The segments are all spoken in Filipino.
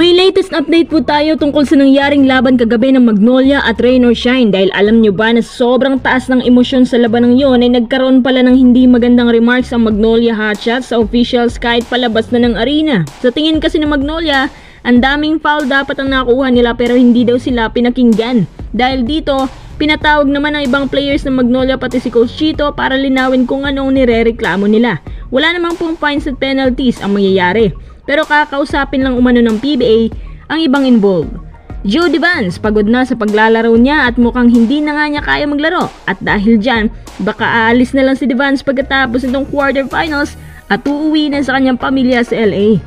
May latest update po tayo tungkol sa nangyaring laban kagabi ng Magnolia at Rain or Shine dahil alam nyo ba na sobrang taas ng emosyon sa labanang yon ay nagkaroon pala ng hindi magandang remarks ang Magnolia Hotshots sa officials kahit palabas na ng arena. Sa tingin kasi ng Magnolia, ang daming foul dapat ang nakuha nila pero hindi daw sila pinakinggan. Dahil dito, pinatawag naman ang ibang players ng Magnolia pati si Coach Chito para linawin kung anong nirereklamo nila. Wala namang pong fines at penalties ang mangyayari. Pero kakausapin lang umano ng PBA ang ibang involved. Joe Devance pagod na sa paglalaro niya at mukhang hindi na nga niya kaya maglaro. At dahil dyan, baka aalis na lang si Devance pagkatapos nitong quarterfinals at uuwi na sa kanyang pamilya sa LA.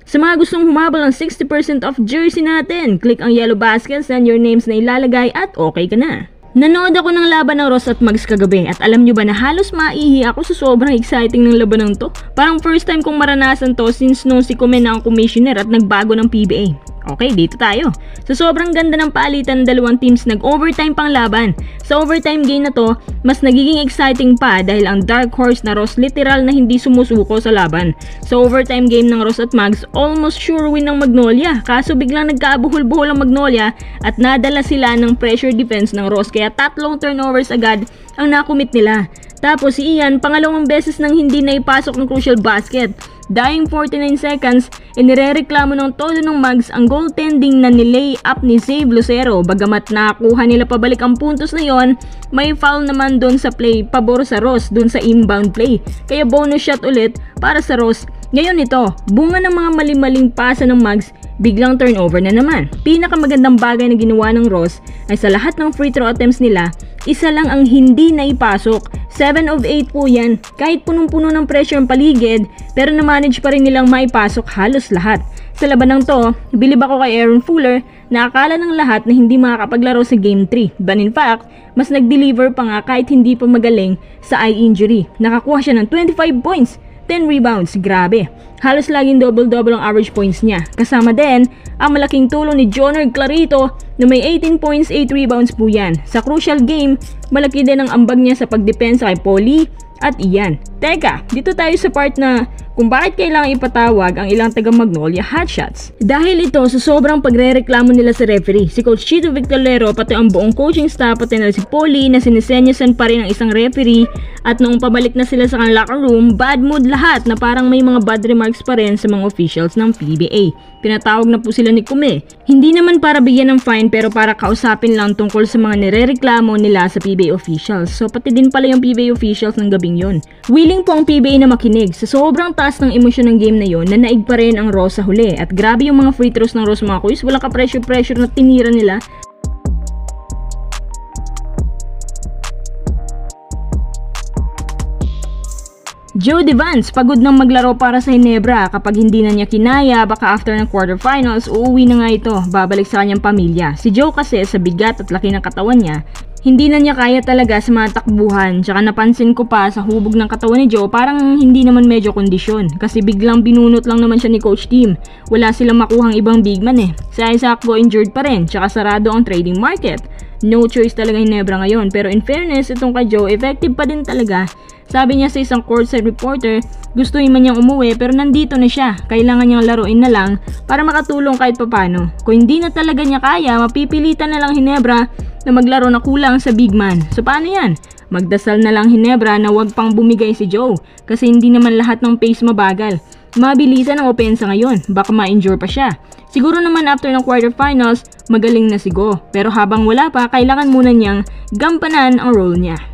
Sa mga gustong humabol ng 60% off jersey natin, click ang yellow basket, send your names na ilalagay at okay ka na. Nanood ako ng laban ng Ross at Mags kagabi at alam nyo ba na halos maihi ako sa sobrang exciting ng laban ng to. Parang first time kong maranasan to since nung si Kume na ang commissioner at nagbago ng PBA. Okay, dito tayo. Sa sobrang ganda ng palitan ng dalawang teams, nag-overtime pang laban. Sa overtime game na to, mas nagiging exciting pa dahil ang dark horse na Ross literal na hindi sumusuko sa laban. Sa overtime game ng Ross at Mags, almost sure win ng Magnolia. Kaso biglang nagkaabuhol-buhol ang Magnolia at nadala sila ng pressure defense ng Ross kaya 3 turnovers agad ang nakumit nila. Tapos si Ian, pangalawang beses nang hindi naipasok ng crucial basket. Dying 49 seconds, inirereklamo ng todo ng Mags ang goaltending na nilay up ni Zave Lucero. Bagamat nakuha nila pabalik ang puntos na yon, may foul naman doon sa play pabor sa Ross doon sa inbound play. Kaya bonus shot ulit para sa Ross. Ngayon ito, bunga ng mga mali-maling pasa ng Mags, biglang turnover na naman. Pinakamagandang bagay na ginawa ng Ross ay sa lahat ng free throw attempts nila, isa lang ang hindi naipasok. 7 of 8 po yan. Kahit punong-puno ng pressure ang paligid, pero na-manage pa rin nilang maipasok halos lahat. Sa laban ng to, bilib ako kay Aaron Fuller na akala ng lahat na hindi makakapaglaro sa Game 3. But in fact, mas nag-deliver pa nga kahit hindi pa magaling sa eye injury. Nakakuha siya ng 25 points. 10 rebounds, grabe. Halos laging double-double ang average points niya. Kasama din ang malaking tulong ni Jonard Clarito na may 18 points, 8 rebounds po yan. Sa crucial game, malaki din ang ambag niya sa pagdepensa kay Paulie at Ian. Teka, dito tayo sa part na kung bakit kailangan ipatawag ang ilang taga Magnolia Hotshots. Dahil ito sa sobrang pagrereklamo nila sa referee, si Coach Chito Victorero pati ang buong coaching staff pati na si Paulie na sinisenyosan pa rin ang isang referee at noong pabalik na sila sa kanilang locker room, bad mood lahat na parang may mga bad remarks pa rin sa mga officials ng PBA. Pinatawag na po sila ni Kume. Hindi naman para bigyan ng fine pero para kausapin lang tungkol sa mga nirereklamo nila sa PBA officials. So pati din pala yung PBA officials ng gabing yun. Willing po ang PBA na makinig sa sobrang taas ng emosyon ng game na yon na naig pa rin ang Ross sa huli. At grabe yung mga free throws ng Ross mga kuys, walang ka-pressure na tinira nila. Joe Devance pagod nang maglaro para sa Ginebra. Kapag hindi na niya kinaya, baka after ng quarterfinals, uuwi na nga ito, babalik sa kanyang pamilya. Si Joe kasi sa bigat at laki ng katawan niya, hindi na niya kaya talaga sa mga takbuhan. Tsaka napansin ko pa sa hubog ng katawan ni Joe, parang hindi naman medyo kondisyon. Kasi biglang binunot lang naman siya ni Coach Team. Wala silang makuhang ibang big man eh. Si Isaac Go injured pa rin, tsaka sarado ang trading market. No choice talaga Ginebra ngayon. Pero in fairness, itong kay Joe, effective pa din talaga. Sabi niya sa isang courtside reporter, gustuin man niyang umuwi pero nandito na siya. Kailangan niyang laruin na lang para makatulong kahit papano. Kung hindi na talaga niya kaya, mapipilitan na lang Ginebra na maglaro na kulang sa big man. So paano yan? Magdasal na lang Ginebra na wag pang bumigay si Joe kasi hindi naman lahat ng pace mabagal. Mabilisan ang opensa ngayon, baka ma-injure pa siya. Siguro naman after ng quarterfinals, magaling na si Go. Pero habang wala pa, kailangan muna niyang gampanan ang role niya.